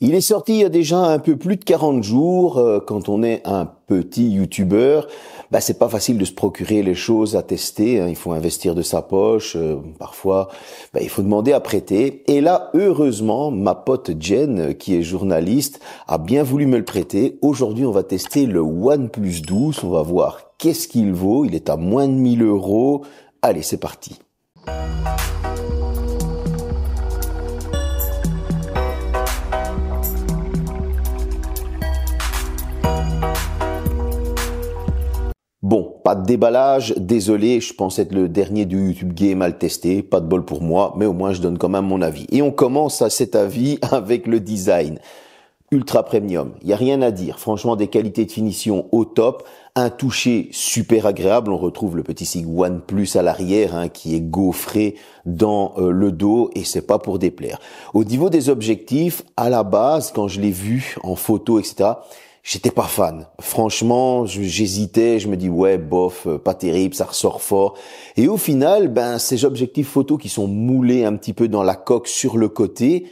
Il est sorti il y a déjà un peu plus de 40 jours. Quand on est un petit youtubeur, c'est pas facile de se procurer les choses à tester, hein. Il faut investir de sa poche. Parfois, il faut demander à prêter. Et là, heureusement, ma pote Jen, qui est journaliste, a bien voulu me le prêter. Aujourd'hui, on va tester le OnePlus 12. On va voir qu'est-ce qu'il vaut. Il est à moins de 1000 euros. Allez, c'est parti. Bon, pas de déballage, désolé, je pense être le dernier du YouTube Game à le tester, pas de bol pour moi, mais au moins je donne quand même mon avis. Et on commence à cet avis avec le design. Ultra premium, il n'y a rien à dire, franchement des qualités de finition au top, un toucher super agréable, on retrouve le petit sigle OnePlus à l'arrière qui est gaufré dans le dos et c'est pas pour déplaire. Au niveau des objectifs, à la base, quand je l'ai vu en photo, etc., j'étais pas fan. Franchement, j'hésitais, je me dis ouais, bof, pas terrible, ça ressort fort. Et au final, ces objectifs photo qui sont moulés un petit peu dans la coque sur le côté,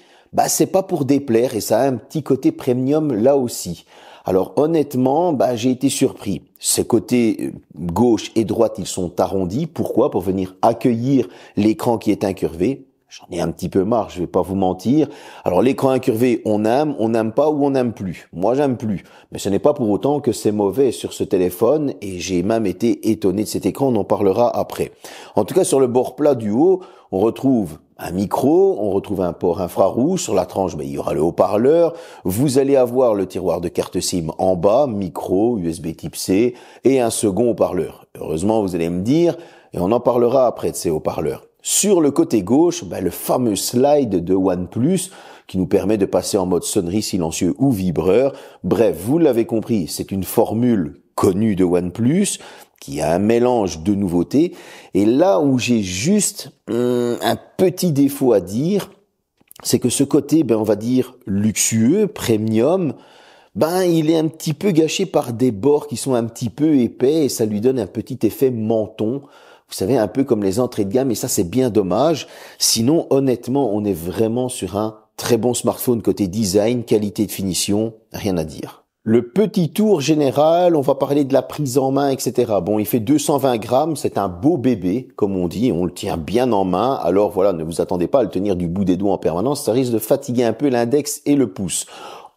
c'est pas pour déplaire et ça a un petit côté premium là aussi. Alors honnêtement, j'ai été surpris. Ces côtés gauche et droite, ils sont arrondis. Pourquoi? Pour venir accueillir l'écran qui est incurvé. J'en ai un petit peu marre, je vais pas vous mentir. Alors l'écran incurvé, on n'aime pas ou on n'aime plus. Moi, j'aime plus. Mais ce n'est pas pour autant que c'est mauvais sur ce téléphone et j'ai même été étonné de cet écran, on en parlera après. En tout cas, sur le bord plat du haut, on retrouve un micro, on retrouve un port infrarouge. Sur la tranche, il y aura le haut-parleur. Vous allez avoir le tiroir de carte SIM en bas, micro, USB type C et un second haut-parleur. Heureusement, vous allez me dire, et on en parlera après de ces haut-parleurs. Sur le côté gauche, le fameux slide de OnePlus qui nous permet de passer en mode sonnerie silencieux ou vibreur. Bref, vous l'avez compris, c'est une formule connue de OnePlus qui a un mélange de nouveautés. Et là où j'ai juste un petit défaut à dire, c'est que ce côté, on va dire luxueux, premium, il est un petit peu gâché par des bords qui sont un petit peu épais et ça lui donne un petit effet menton. Vous savez, un peu comme les entrées de gamme, et ça c'est bien dommage. Sinon, honnêtement, on est vraiment sur un très bon smartphone côté design, qualité de finition, rien à dire. Le petit tour général, on va parler de la prise en main, etc. Bon, il fait 220 grammes, c'est un beau bébé, comme on dit, on le tient bien en main. Alors voilà, ne vous attendez pas à le tenir du bout des doigts en permanence, ça risque de fatiguer un peu l'index et le pouce.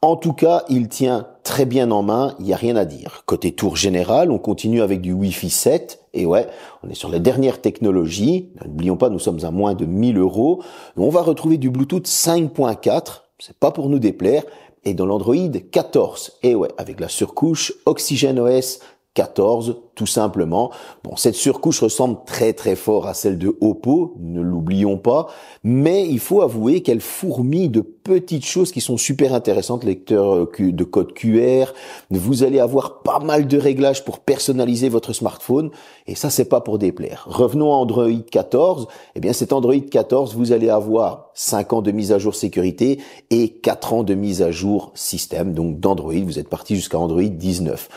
En tout cas, il tient très bien en main, il n'y a rien à dire. Côté tour général, on continue avec du Wi-Fi 7. Et ouais, on est sur les dernières technologies. N'oublions pas, nous sommes à moins de 1000 euros. On va retrouver du Bluetooth 5.4. C'est pas pour nous déplaire. Et dans l'Android 14. Et ouais, avec la surcouche OxygenOS 14, tout simplement. Bon, cette surcouche ressemble très très fort à celle de Oppo, ne l'oublions pas, mais il faut avouer qu'elle fourmille de petites choses qui sont super intéressantes, lecteur de code QR, vous allez avoir pas mal de réglages pour personnaliser votre smartphone, et ça c'est pas pour déplaire. Revenons à Android 14, cet Android 14, vous allez avoir 5 ans de mise à jour sécurité et 4 ans de mise à jour système, donc d'Android, vous êtes parti jusqu'à Android 19.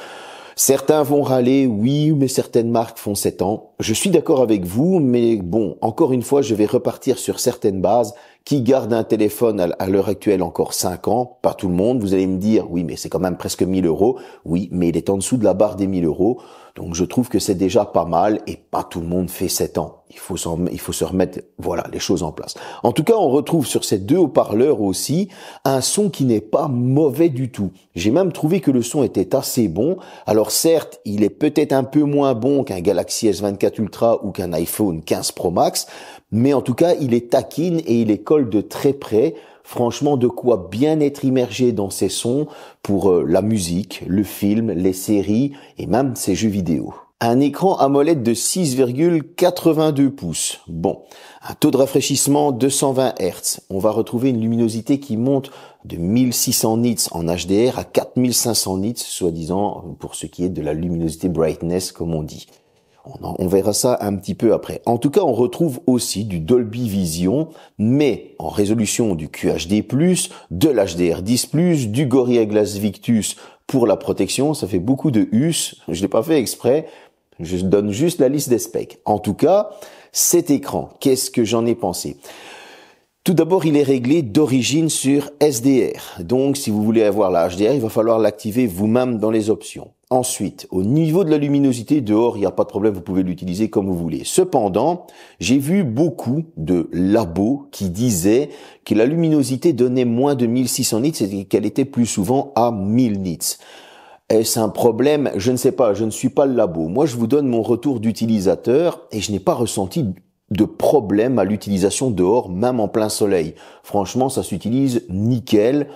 Certains vont râler, oui, mais certaines marques font 7 ans. Je suis d'accord avec vous, mais bon, encore une fois, je vais repartir sur certaines bases. Qui garde un téléphone à l'heure actuelle encore 5 ans? Pas tout le monde. Vous allez me dire, oui, mais c'est quand même presque 1000 euros. Oui, mais il est en dessous de la barre des 1000 euros. Donc je trouve que c'est déjà pas mal et pas tout le monde fait 7 ans. Il faut se remettre, les choses en place. En tout cas, on retrouve sur ces deux haut-parleurs aussi un son qui n'est pas mauvais du tout. J'ai même trouvé que le son était assez bon. Alors certes, il est peut-être un peu moins bon qu'un Galaxy S24 Ultra ou qu'un iPhone 15 Pro Max, mais en tout cas, il est taquine et il les colle de très près. Franchement, de quoi bien être immergé dans ces sons pour la musique, le film, les séries et même ces jeux vidéo. Un écran AMOLED de 6,82 pouces. Bon, un taux de rafraîchissement 220 Hz. On va retrouver une luminosité qui monte de 1600 nits en HDR à 4500 nits, soi-disant pour ce qui est de la luminosité brightness comme on dit. On verra ça un petit peu après. En tout cas, on retrouve aussi du Dolby Vision, mais en résolution du QHD+, de l'HDR10+, du Gorilla Glass Victus pour la protection. Ça fait beaucoup de US. Je l'ai pas fait exprès. Je donne juste la liste des specs. En tout cas, cet écran, qu'est-ce que j'en ai pensé? Tout d'abord, il est réglé d'origine sur SDR. Donc, si vous voulez avoir la HDR, il va falloir l'activer vous-même dans les options. Ensuite, au niveau de la luminosité, dehors, il n'y a pas de problème, vous pouvez l'utiliser comme vous voulez. Cependant, j'ai vu beaucoup de labos qui disaient que la luminosité donnait moins de 1600 nits et qu'elle était plus souvent à 1000 nits. Est-ce un problème? Je ne sais pas, je ne suis pas le labo. Moi, je vous donne mon retour d'utilisateur et je n'ai pas ressenti de problème à l'utilisation dehors, même en plein soleil. Franchement, ça s'utilise nickel.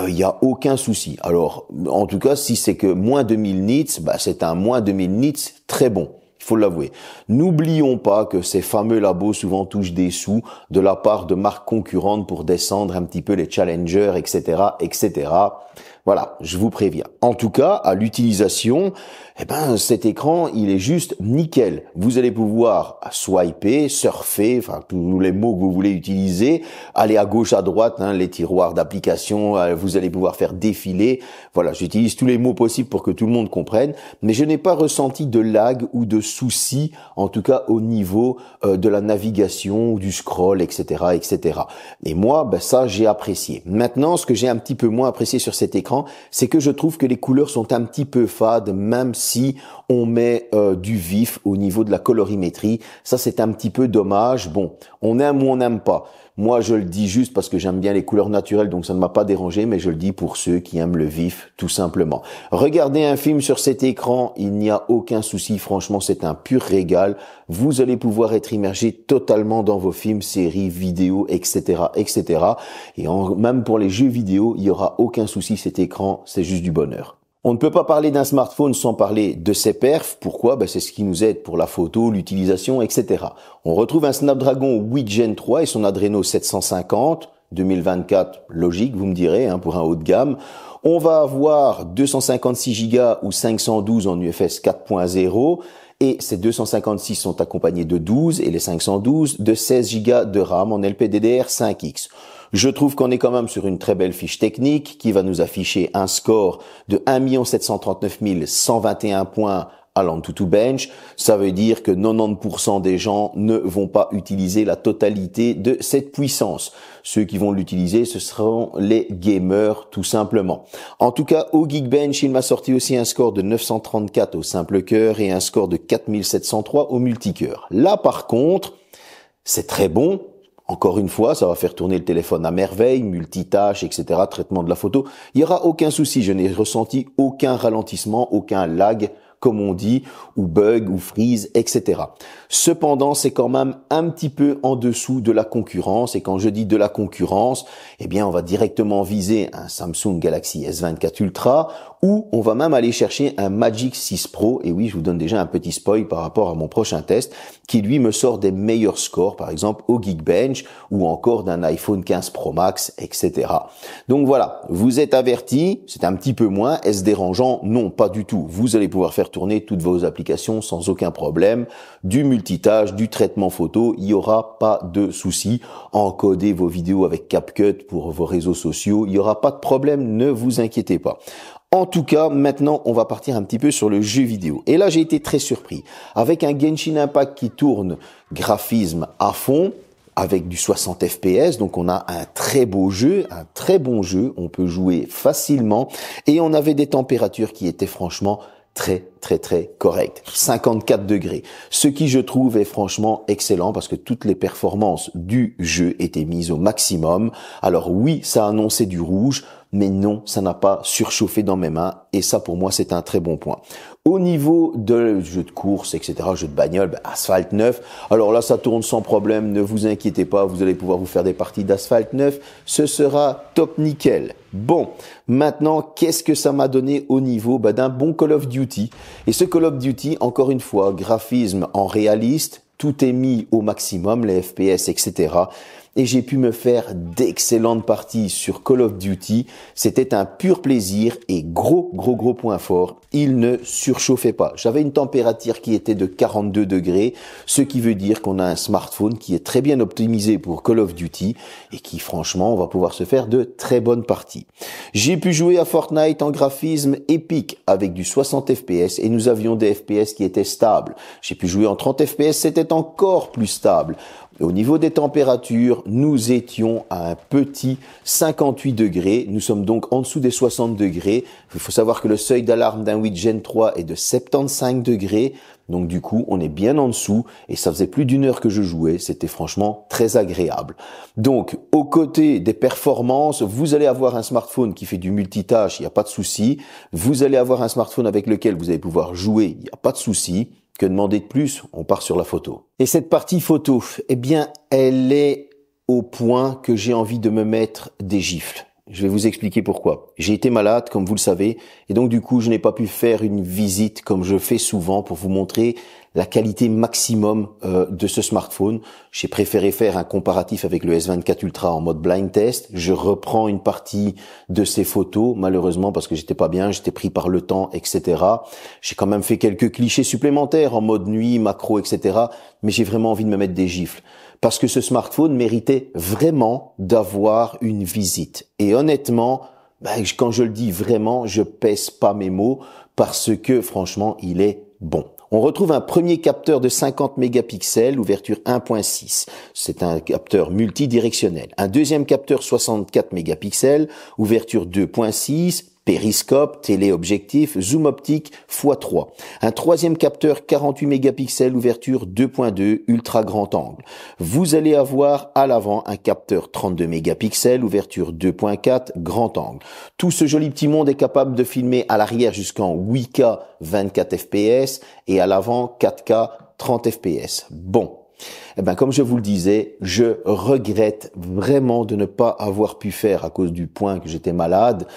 Il n'y a aucun souci. Alors, en tout cas, si c'est que moins 2000 nits, c'est un moins 2000 nits très bon. Il faut l'avouer. N'oublions pas que ces fameux labos souvent touchent des sous de la part de marques concurrentes pour descendre un petit peu les challengers, etc., etc. Voilà, je vous préviens. En tout cas, à l'utilisation, cet écran, il est juste nickel. Vous allez pouvoir swiper, surfer, enfin tous les mots que vous voulez utiliser, aller à gauche, à droite, les tiroirs d'applications, vous allez pouvoir faire défiler. Voilà, j'utilise tous les mots possibles pour que tout le monde comprenne, mais je n'ai pas ressenti de lag ou de soucis, en tout cas au niveau de la navigation, du scroll, etc., etc. Et moi, ça, j'ai apprécié. Maintenant, ce que j'ai un petit peu moins apprécié sur cet écran, c'est que je trouve que les couleurs sont un petit peu fades, même si on met du vif au niveau de la colorimétrie. Ça, c'est un petit peu dommage. Bon, on aime ou on n'aime pas. Moi, je le dis juste parce que j'aime bien les couleurs naturelles, donc ça ne m'a pas dérangé, mais je le dis pour ceux qui aiment le vif, tout simplement. Regardez un film sur cet écran, il n'y a aucun souci. Franchement, c'est un pur régal. Vous allez pouvoir être immergé totalement dans vos films, séries, vidéos, etc., etc. Et même pour les jeux vidéo, il n'y aura aucun souci. Cet écran, c'est juste du bonheur. On ne peut pas parler d'un smartphone sans parler de ses perfs. Pourquoi? C'est ce qui nous aide pour la photo, l'utilisation, etc. On retrouve un Snapdragon 8 Gen 3 et son Adreno 750, 2024, logique, vous me direz, pour un haut de gamme. On va avoir 256 Go ou 512 en UFS 4.0. Et ces 256 sont accompagnés de 12 et les 512 de 16 Go de RAM en LPDDR5X. Je trouve qu'on est quand même sur une très belle fiche technique qui va nous afficher un score de 1 739 121 points à l'Antutu Bench. Ça veut dire que 90% des gens ne vont pas utiliser la totalité de cette puissance. Ceux qui vont l'utiliser, ce seront les gamers tout simplement. En tout cas, au Geekbench, il m'a sorti aussi un score de 934 au simple cœur et un score de 4703 au multicœur. Là, par contre, c'est très bon. Encore une fois, ça va faire tourner le téléphone à merveille, multitâche, etc., traitement de la photo. Il n'y aura aucun souci, je n'ai ressenti aucun ralentissement, aucun lag, comme on dit, ou bug, ou freeze, etc. Cependant, c'est quand même un petit peu en dessous de la concurrence. Et quand je dis de la concurrence, on va directement viser un Samsung Galaxy S24 Ultra ou on va même aller chercher un Magic 6 Pro. Et oui, je vous donne déjà un petit spoil par rapport à mon prochain test qui, lui, me sort des meilleurs scores, par exemple, au Geekbench ou encore d'un iPhone 15 Pro Max, etc. Donc voilà, vous êtes avertis, c'est un petit peu moins. Est-ce dérangeant? Non, pas du tout. Vous allez pouvoir faire tourner toutes vos applications sans aucun problème. Du multitâche, du traitement photo, il n'y aura pas de souci. Encoder vos vidéos avec CapCut pour vos réseaux sociaux, il n'y aura pas de problème, ne vous inquiétez pas. En tout cas, maintenant, on va partir un petit peu sur le jeu vidéo. Et là, j'ai été très surpris. Avec un Genshin Impact qui tourne graphisme à fond, avec du 60 FPS, donc on a un très beau jeu, un très bon jeu, on peut jouer facilement, et on avait des températures qui étaient franchement très correct. 54 degrés. Ce qui, je trouve, est franchement excellent parce que toutes les performances du jeu étaient mises au maximum. Alors oui, ça annonçait du rouge, mais non, ça n'a pas surchauffé dans mes mains et ça, pour moi, c'est un très bon point. Au niveau de jeu de course, etc., jeu de bagnole, Asphalt 9, alors là, ça tourne sans problème, ne vous inquiétez pas, vous allez pouvoir vous faire des parties d'Asphalt 9, ce sera top nickel. Bon, maintenant, qu'est-ce que ça m'a donné au niveau d'un bon Call of Duty? Et ce Call of Duty, encore une fois, graphisme en réaliste, tout est mis au maximum, les FPS, etc. Et j'ai pu me faire d'excellentes parties sur Call of Duty. C'était un pur plaisir et gros point fort, il ne surchauffait pas. J'avais une température qui était de 42 degrés, ce qui veut dire qu'on a un smartphone qui est très bien optimisé pour Call of Duty et qui, franchement, on va pouvoir se faire de très bonnes parties. J'ai pu jouer à Fortnite en graphisme épique avec du 60 FPS et nous avions des FPS qui étaient stables. J'ai pu jouer en 30 FPS, c'était encore plus stable. Et au niveau des températures, nous étions à un petit 58 degrés. Nous sommes donc en dessous des 60 degrés. Il faut savoir que le seuil d'alarme d'un 8 Gen 3 est de 75 degrés. Donc du coup, on est bien en dessous et ça faisait plus d'1 heure que je jouais. C'était franchement très agréable. Donc, aux côtés des performances, vous allez avoir un smartphone qui fait du multitâche, il n'y a pas de souci. Vous allez avoir un smartphone avec lequel vous allez pouvoir jouer, il n'y a pas de souci. Que demander de plus? On part sur la photo. Et cette partie photo, eh bien, elle est au point que j'ai envie de me mettre des gifles. Je vais vous expliquer pourquoi. J'ai été malade, comme vous le savez, et donc du coup, je n'ai pas pu faire une visite comme je fais souvent pour vous montrer la qualité maximum de ce smartphone. J'ai préféré faire un comparatif avec le S24 Ultra en mode blind test. Je reprends une partie de ces photos, malheureusement parce que j'étais pas bien, j'étais pris par le temps, etc. J'ai quand même fait quelques clichés supplémentaires en mode nuit, macro, etc. Mais j'ai vraiment envie de me mettre des gifles. Parce que ce smartphone méritait vraiment d'avoir une visite. Et honnêtement, quand je le dis vraiment, je pèse pas mes mots parce que franchement, il est bon. On retrouve un premier capteur de 50 mégapixels, ouverture 1.6. C'est un capteur multidirectionnel. Un deuxième capteur 64 mégapixels, ouverture 2.6. Périscope, téléobjectif, zoom optique x3. Un troisième capteur 48 mégapixels, ouverture 2.2, ultra grand angle. Vous allez avoir à l'avant un capteur 32 mégapixels, ouverture 2.4, grand angle. Tout ce joli petit monde est capable de filmer à l'arrière jusqu'en 8K 24 fps et à l'avant 4K 30 fps. Bon. Eh ben, comme je vous le disais, je regrette vraiment de ne pas avoir pu faire à cause du point que j'étais malade,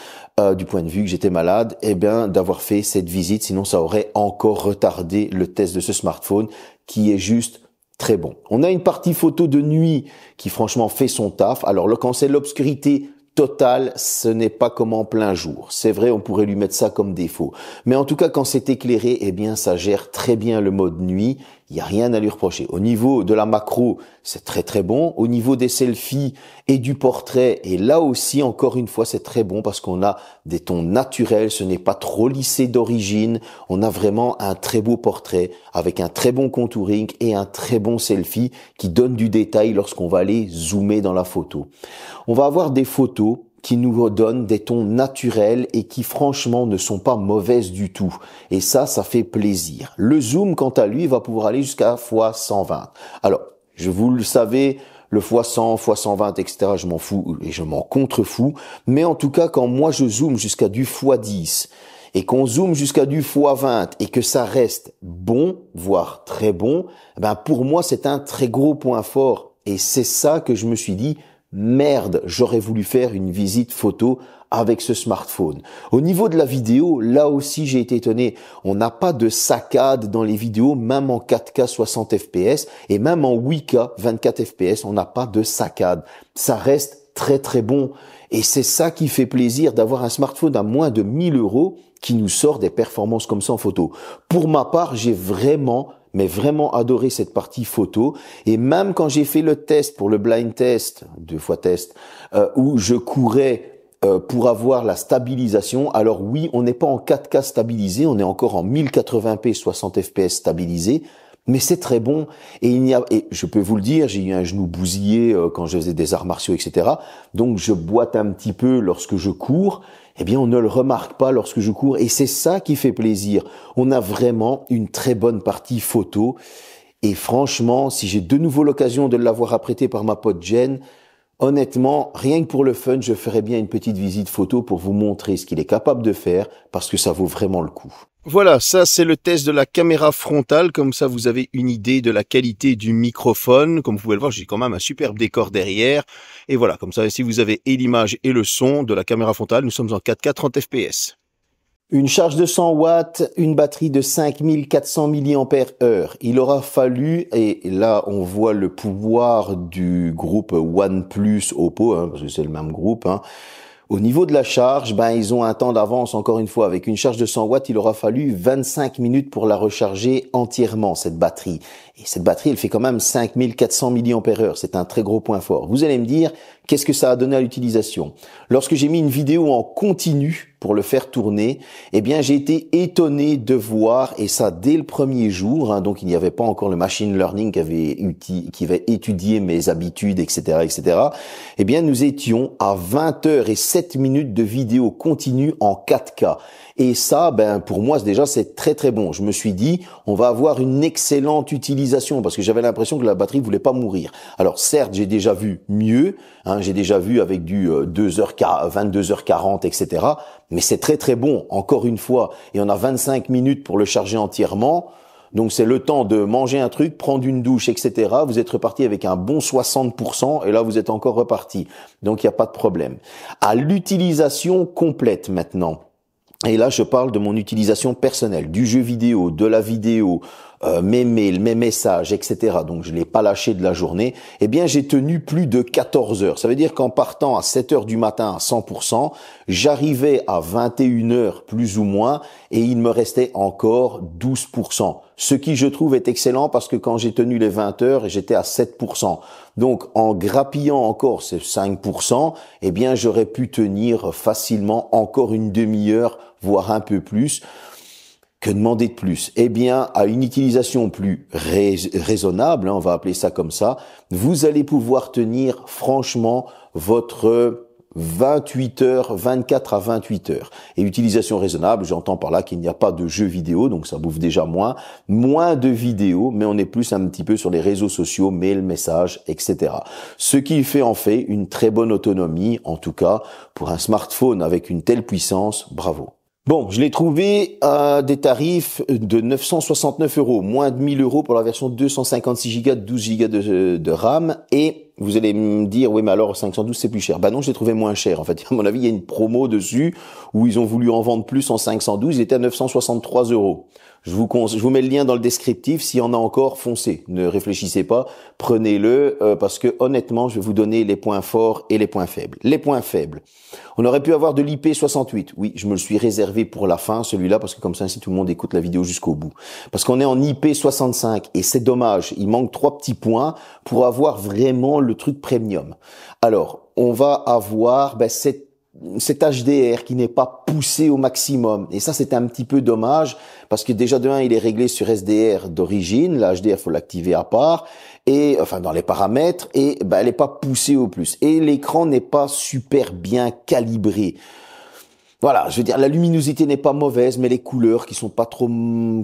du point de vue que j'étais malade, eh bien, d'avoir fait cette visite. Sinon, ça aurait encore retardé le test de ce smartphone qui est juste très bon. On a une partie photo de nuit qui franchement fait son taf. Alors, quand c'est l'obscurité totale, ce n'est pas comme en plein jour. C'est vrai, on pourrait lui mettre ça comme défaut. Mais en tout cas, quand c'est éclairé, eh bien, ça gère très bien le mode nuit. Il n'y a rien à lui reprocher. Au niveau de la macro, c'est très très bon. Au niveau des selfies et du portrait, et là aussi, encore une fois, c'est très bon parce qu'on a des tons naturels. Ce n'est pas trop lissé d'origine. On a vraiment un très beau portrait avec un très bon contouring et un très bon selfie qui donne du détail lorsqu'on va aller zoomer dans la photo. On va avoir des photos qui nous donnent des tons naturels et qui franchement ne sont pas mauvaises du tout. Et ça fait plaisir. Le zoom, quant à lui, va pouvoir aller jusqu'à x120. Alors, vous le savez, le x100, x120, etc., je m'en fous et je m'en contrefous. Mais en tout cas, quand moi je zoome jusqu'à du x10 et qu'on zoome jusqu'à du x20 et que ça reste bon, voire très bon, ben pour moi, c'est un très gros point fort. Et c'est ça que je me suis dit, merde, j'aurais voulu faire une visite photo avec ce smartphone. Au niveau de la vidéo, là aussi j'ai été étonné. On n'a pas de saccade dans les vidéos, même en 4K 60 fps et même en 8K 24 fps, on n'a pas de saccade. Ça reste très très bon et c'est ça qui fait plaisir d'avoir un smartphone à moins de 1000 € qui nous sort des performances comme ça en photo. Pour ma part, j'ai vraiment adoré cette partie photo. Et même quand j'ai fait le test pour le blind test, 2 fois test, où je courais pour avoir la stabilisation. Alors oui, on n'est pas en 4K stabilisé, on est encore en 1080p 60 fps stabilisé. Mais c'est très bon et je peux vous le dire, j'ai eu un genou bousillé quand je faisais des arts martiaux, etc. Donc je boite un petit peu lorsque je cours. Eh bien, on ne le remarque pas lorsque je cours et c'est ça qui fait plaisir. On a vraiment une très bonne partie photo et franchement, si j'ai de nouveau l'occasion de l'avoir apprêté par ma pote Jen, honnêtement, rien que pour le fun, je ferais bien une petite visite photo pour vous montrer ce qu'il est capable de faire parce que ça vaut vraiment le coup. Voilà, ça c'est le test de la caméra frontale, comme ça vous avez une idée de la qualité du microphone. Comme vous pouvez le voir, j'ai quand même un superbe décor derrière. Et voilà, comme ça si vous avez et l'image et le son de la caméra frontale, nous sommes en 4K 30 fps. Une charge de 100 watts, une batterie de 5400 mAh. Il aura fallu, et là on voit le pouvoir du groupe OnePlus Oppo, parce que c'est le même groupe, Au niveau de la charge, ils ont un temps d'avance, encore une fois, avec une charge de 100 watts, il aura fallu 25 minutes pour la recharger entièrement, cette batterie. Et cette batterie, elle fait quand même 5400 mAh, c'est un très gros point fort. Vous allez me dire, qu'est-ce que ça a donné à l'utilisation? Lorsque j'ai mis une vidéo en continu, pour le faire tourner, eh bien j'ai été étonné de voir, et ça dès le premier jour, hein, donc il n'y avait pas encore le machine learning qui avait étudié mes habitudes, etc., etc. Eh bien nous étions à 20h07 de vidéo continue en 4K. Et ça, ben pour moi déjà c'est très très bon. Je me suis dit, on va avoir une excellente utilisation parce que j'avais l'impression que la batterie voulait pas mourir. Alors certes, j'ai déjà vu mieux, hein, j'ai déjà vu avec du 2h, 22h40, etc. Mais c'est très très bon. Encore une fois, et on a 25 minutes pour le charger entièrement. Donc c'est le temps de manger un truc, prendre une douche, etc. Vous êtes reparti avec un bon 60% et là vous êtes encore reparti. Donc il n'y a pas de problème. À l'utilisation complète maintenant. Et là, je parle de mon utilisation personnelle, du jeu vidéo, de la vidéo, mes mails, mes messages, etc. Donc, je l'ai pas lâché de la journée. Eh bien, j'ai tenu plus de 14 heures. Ça veut dire qu'en partant à 7 heures du matin à 100%, j'arrivais à 21 heures plus ou moins et il me restait encore 12%. Ce qui, je trouve, est excellent parce que quand j'ai tenu les 20 heures, j'étais à 7%. Donc, en grappillant encore ces 5%, eh bien, j'aurais pu tenir facilement encore une demi-heure, voire un peu plus. Que demander de plus? Eh bien, à une utilisation plus raisonnable, hein, on va appeler ça comme ça, vous allez pouvoir tenir franchement votre 28 heures, 24 à 28 heures. Et utilisation raisonnable, j'entends par là qu'il n'y a pas de jeux vidéo, donc ça bouffe déjà moins de vidéos, mais on est plus un petit peu sur les réseaux sociaux, mail, messages, etc. Ce qui en fait une très bonne autonomie, en tout cas, pour un smartphone avec une telle puissance, bravo. Bon, je l'ai trouvé à des tarifs de 969 €, moins de 1000 € pour la version 256 Go, 12 Go de RAM. Et vous allez me dire, oui, mais alors 512 c'est plus cher. Ben non, je l'ai trouvé moins cher. En fait, à mon avis, il y a une promo dessus où ils ont voulu en vendre plus en 512. Il était à 963 €. Je vous mets le lien dans le descriptif. S'il y en a encore, foncez. Ne réfléchissez pas, prenez-le parce que honnêtement, je vais vous donner les points forts et les points faibles. Les points faibles. On aurait pu avoir de l'IP68. Oui, je me le suis réservé pour la fin, celui-là, parce que comme ça, ainsi tout le monde écoute la vidéo jusqu'au bout. Parce qu'on est en IP65 et c'est dommage. Il manque 3 petits points pour avoir vraiment le truc premium. Alors, on va avoir cet HDR qui n'est pas poussé au maximum. Et ça, c'est un petit peu dommage parce que déjà de 1, il est réglé sur SDR d'origine. La HDR, faut l'activer à part et enfin dans les paramètres et elle n'est pas poussée au plus. Et l'écran n'est pas super bien calibré. Voilà, je veux dire, la luminosité n'est pas mauvaise, mais les couleurs qui sont pas trop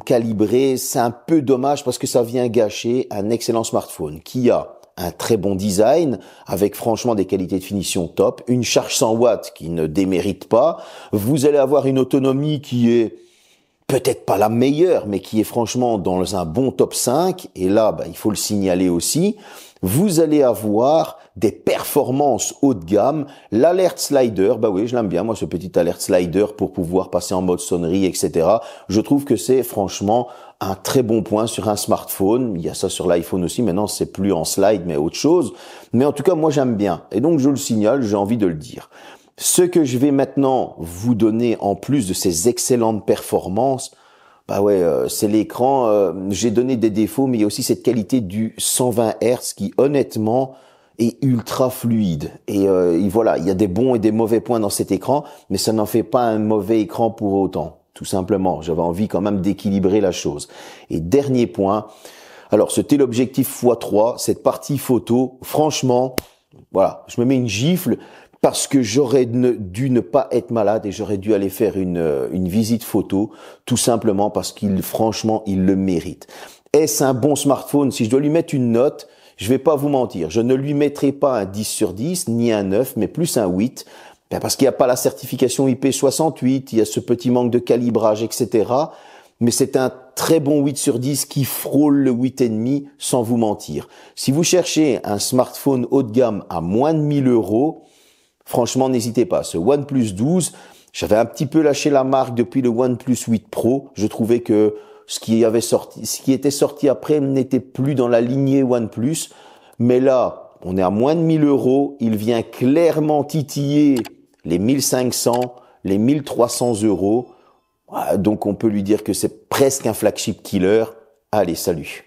calibrées, c'est un peu dommage parce que ça vient gâcher un excellent smartphone qui a un très bon design avec franchement des qualités de finition top, une charge 100 watts qui ne démérite pas. Vous allez avoir une autonomie qui est peut-être pas la meilleure, mais qui est franchement dans un bon top 5. Et là, il faut le signaler aussi. Vous allez avoir des performances haut de gamme, l'alert slider, oui, je l'aime bien, moi, ce petit alert slider pour pouvoir passer en mode sonnerie, etc. Je trouve que c'est franchement un très bon point sur un smartphone. Il y a ça sur l'iPhone aussi, maintenant, c'est plus en slide, mais autre chose. Mais en tout cas, moi, j'aime bien. Et donc, je le signale, j'ai envie de le dire. Ce que je vais maintenant vous donner, en plus de ces excellentes performances, c'est l'écran. J'ai donné des défauts, mais il y a aussi cette qualité du 120 Hz qui, honnêtement, est ultra fluide. Et voilà, il y a des bons et des mauvais points dans cet écran, mais ça n'en fait pas un mauvais écran pour autant. Tout simplement, j'avais envie quand même d'équilibrer la chose. Et dernier point, alors ce téléobjectif x3, cette partie photo, franchement, voilà, je me mets une gifle parce que j'aurais dû ne pas être malade et j'aurais dû aller faire une visite photo, tout simplement parce franchement, il le mérite. Est-ce un bon smartphone? Si je dois lui mettre une note, je vais pas vous mentir, je ne lui mettrai pas un 10 sur 10, ni un 9, mais plus un 8, parce qu'il n'y a pas la certification IP68, il y a ce petit manque de calibrage, etc. Mais c'est un très bon 8 sur 10 qui frôle le 8,5 sans vous mentir. Si vous cherchez un smartphone haut de gamme à moins de 1000 €, franchement, n'hésitez pas. Ce OnePlus 12, j'avais un petit peu lâché la marque depuis le OnePlus 8 Pro. Je trouvais que ce qui était sorti après n'était plus dans la lignée OnePlus. Mais là, on est à moins de 1000 €. Il vient clairement titiller les 1500, les 1300 €. Donc, on peut lui dire que c'est presque un flagship killer. Allez, salut.